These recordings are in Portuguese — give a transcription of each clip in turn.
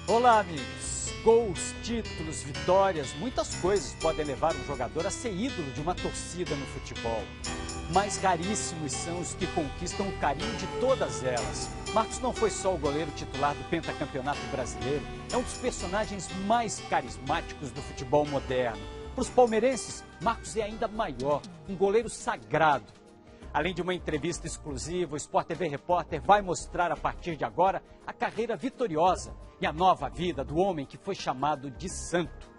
Olá, amigos. Gols, títulos, vitórias, muitas coisas podem levar um jogador a ser ídolo de uma torcida no futebol. Mas raríssimos são os que conquistam o carinho de todas elas. Marcos não foi só o goleiro titular do pentacampeonato brasileiro, é um dos personagens mais carismáticos do futebol moderno. Para os palmeirenses, Marcos é ainda maior, um goleiro sagrado. Além de uma entrevista exclusiva, o Sport TV Repórter vai mostrar a partir de agora a carreira vitoriosa e a nova vida do homem que foi chamado de santo.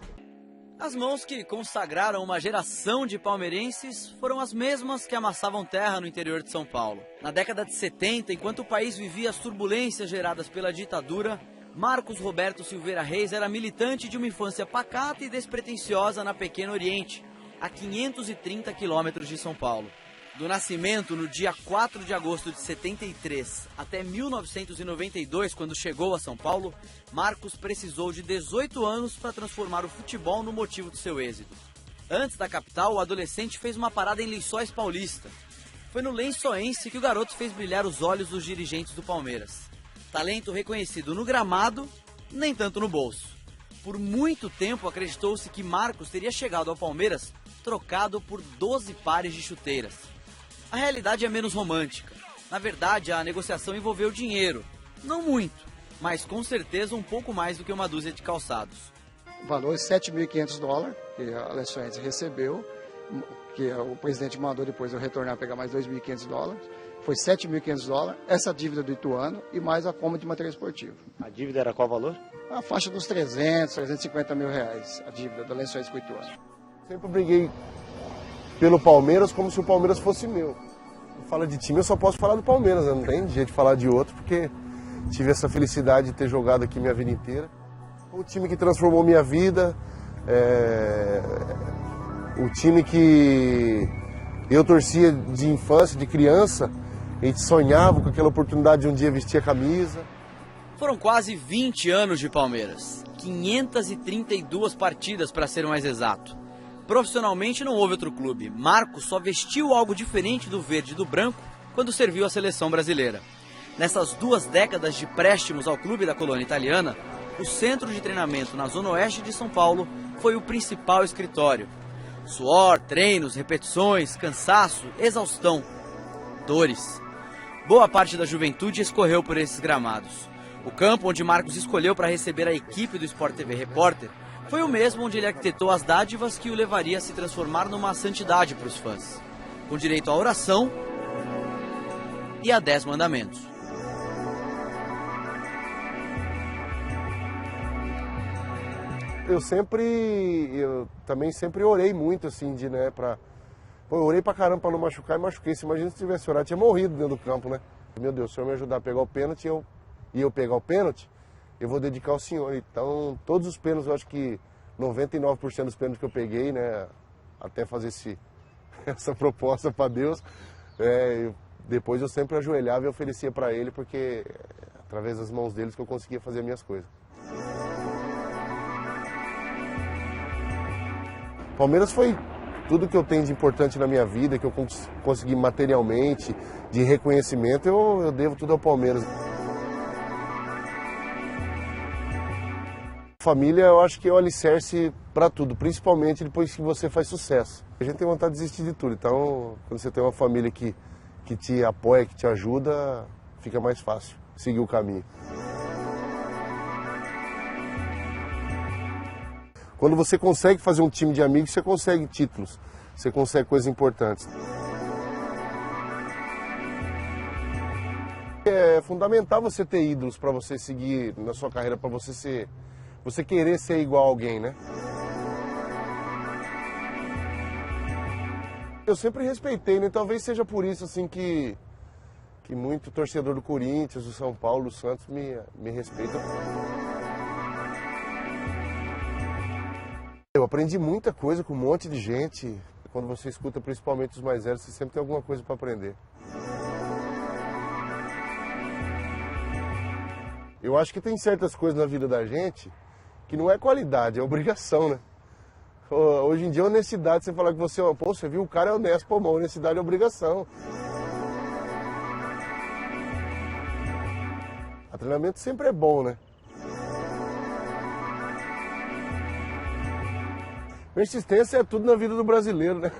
As mãos que consagraram uma geração de palmeirenses foram as mesmas que amassavam terra no interior de São Paulo. Na década de 70, enquanto o país vivia as turbulências geradas pela ditadura, Marcos Roberto Silveira Reis era militante de uma infância pacata e despretensiosa na Pequeno Oriente, a 530 quilômetros de São Paulo. Do nascimento, no dia 4 de agosto de 73, até 1992, quando chegou a São Paulo, Marcos precisou de 18 anos para transformar o futebol no motivo do seu êxito. Antes da capital, o adolescente fez uma parada em Lençóis Paulista. Foi no Lençoense que o garoto fez brilhar os olhos dos dirigentes do Palmeiras. Talento reconhecido no gramado, nem tanto no bolso. Por muito tempo acreditou-se que Marcos teria chegado ao Palmeiras trocado por 12 pares de chuteiras. A realidade é menos romântica. Na verdade, a negociação envolveu dinheiro. Não muito, mas com certeza um pouco mais do que uma dúzia de calçados. O valor é $7.500 que a Lençoense recebeu, que o presidente mandou depois eu retornar a pegar mais $2.500. Foi $7.500, essa dívida do Ituano e mais a compra de material esportivo. A dívida era qual valor? A faixa dos 350 mil reais, a dívida da Lençóis com o Ituano. Sempre briguei pelo Palmeiras como se o Palmeiras fosse meu. Fala de time, eu só posso falar do Palmeiras, né? Não tem jeito de falar de outro, porque tive essa felicidade de ter jogado aqui minha vida inteira. O time que transformou minha vida, o time que eu torcia de infância, de criança, a gente sonhava com aquela oportunidade de um dia vestir a camisa. Foram quase 20 anos de Palmeiras, 532 partidas para ser mais exato. Profissionalmente não houve outro clube. Marcos só vestiu algo diferente do verde e do branco quando serviu a seleção brasileira. Nessas 2 décadas de préstimos ao clube da colônia italiana, o centro de treinamento na zona oeste de São Paulo foi o principal escritório. Suor, treinos, repetições, cansaço, exaustão, dores. Boa parte da juventude escorreu por esses gramados. O campo onde Marcos escolheu para receber a equipe do Sport TV Repórter foi o mesmo onde ele arquitetou as dádivas que o levaria a se transformar numa santidade para os fãs, com direito à oração e a 10 mandamentos. Eu também sempre orei muito, assim, eu orei pra caramba pra não machucar e machuquei. Se imagina se tivesse orado, tinha morrido dentro do campo, né? Meu Deus, se o Senhor me ajudar a pegar o pênalti, e eu pegar o pênalti, eu vou dedicar ao Senhor. Então, todos os pênaltis, eu acho que 99% dos pênaltis que eu peguei, né, até fazer essa proposta para Deus, depois eu sempre ajoelhava e oferecia para Ele, porque através das mãos deles que eu conseguia fazer as minhas coisas. Palmeiras foi tudo que eu tenho de importante na minha vida, que eu consegui materialmente, de reconhecimento, eu devo tudo ao Palmeiras. Família, eu acho que é o alicerce para tudo, principalmente depois que você faz sucesso. A gente tem vontade de desistir de tudo, então quando você tem uma família que te apoia, que te ajuda, fica mais fácil seguir o caminho. Quando você consegue fazer um time de amigos, você consegue títulos, você consegue coisas importantes. É fundamental você ter ídolos para você seguir na sua carreira, para você querer ser igual a alguém, né? Eu sempre respeitei, né? Talvez seja por isso, assim, que muito torcedor do Corinthians, do São Paulo, do Santos me respeita. Eu aprendi muita coisa com um monte de gente. Quando você escuta principalmente os mais velhos, você sempre tem alguma coisa para aprender. Eu acho que tem certas coisas na vida da gente que não é qualidade, é obrigação, né? Hoje em dia, honestidade, você falar que você viu, o cara é honesto, pô, mas honestidade é obrigação. Treinamento sempre é bom, né? Persistência é tudo na vida do brasileiro, né?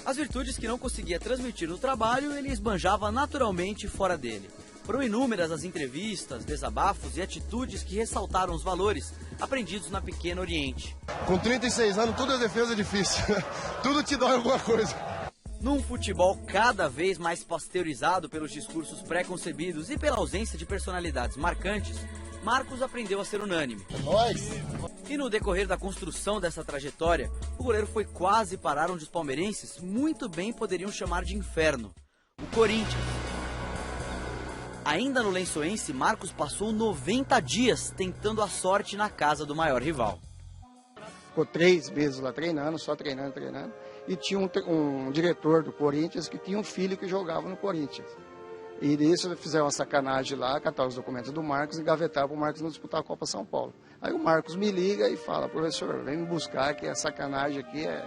As virtudes que não conseguia transmitir no trabalho, ele esbanjava naturalmente fora dele. Foram inúmeras as entrevistas, desabafos e atitudes que ressaltaram os valores aprendidos na Pequeno Oriente. Com 36 anos, tudo é defesa difícil. Tudo te dói alguma coisa. Num futebol cada vez mais pasteurizado pelos discursos pré-concebidos e pela ausência de personalidades marcantes, Marcos aprendeu a ser unânime. Nós. E no decorrer da construção dessa trajetória, o goleiro foi quase parar onde os palmeirenses muito bem poderiam chamar de inferno: o Corinthians. Ainda no Lençoense, Marcos passou 90 dias tentando a sorte na casa do maior rival. Ficou 3 meses lá treinando, só treinando. E tinha um diretor do Corinthians que tinha um filho que jogava no Corinthians. E nisso fizeram uma sacanagem lá, catar os documentos do Marcos e gavetaram para o Marcos não disputar a Copa São Paulo. Aí o Marcos me liga e fala: professor, vem me buscar que a sacanagem aqui é...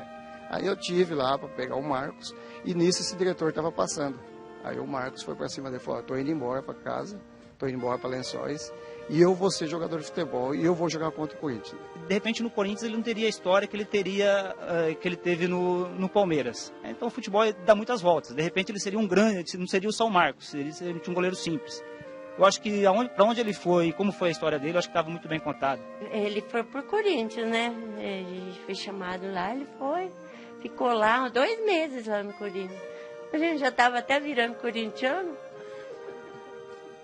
Aí eu tive lá para pegar o Marcos e nisso esse diretor estava passando. Aí o Marcos foi para cima dele e falou: estou indo embora para casa, estou indo embora para Lençóis e eu vou ser jogador de futebol e eu vou jogar contra o Corinthians. De repente no Corinthians ele não teria a história que ele teve no Palmeiras. Então o futebol dá muitas voltas. De repente ele seria um grande, não seria só o Marcos, ele seria um goleiro simples. Eu acho que para onde ele foi e como foi a história dele, eu acho que estava muito bem contado. Ele foi pro Corinthians, né? A gente foi chamado lá, ele foi, ficou lá 2 meses lá no Corinthians. A gente já estava até virando corintiano.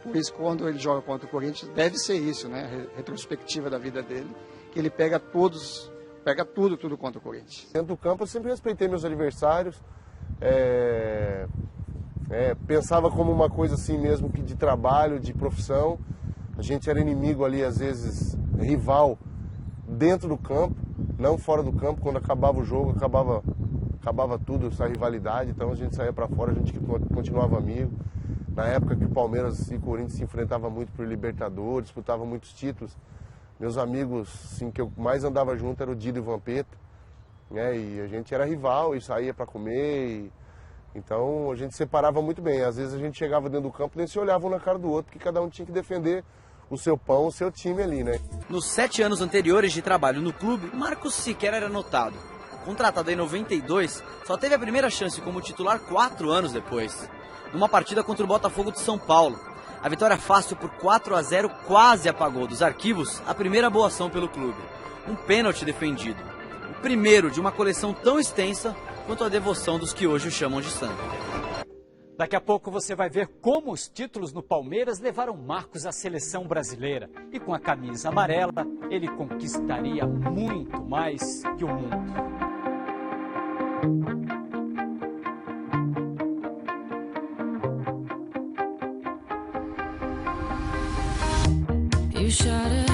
Por isso, quando ele joga contra o Corinthians, deve ser isso, né? Retrospectiva da vida dele, que ele pega tudo contra o Corinthians. Dentro do campo eu sempre respeitei meus adversários, pensava como uma coisa assim mesmo que de trabalho, de profissão. A gente era inimigo ali, às vezes rival dentro do campo, não fora do campo. Quando acabava o jogo, acabava tudo, essa rivalidade, então a gente saía para fora, a gente continuava amigo. Na época que o Palmeiras e o Corinthians se enfrentavam muito por Libertadores, disputavam muitos títulos, meus amigos assim, que eu mais andava junto era o Dido e o Vampeta, né? E a gente era rival e saía para comer, então a gente separava muito bem. Às vezes a gente chegava dentro do campo e nem se olhava um na cara do outro, porque cada um tinha que defender o seu pão, o seu time ali, né? Nos 7 anos anteriores de trabalho no clube, Marcos sequer era notado. Contratado em 92, só teve a primeira chance como titular 4 anos depois, numa partida contra o Botafogo de São Paulo. A vitória fácil por 4-0 quase apagou dos arquivos a primeira boa ação pelo clube. Um pênalti defendido. O primeiro de uma coleção tão extensa quanto a devoção dos que hoje o chamam de santo. Daqui a pouco você vai ver como os títulos no Palmeiras levaram Marcos à seleção brasileira. E com a camisa amarela, ele conquistaria muito mais que o mundo. You shot it.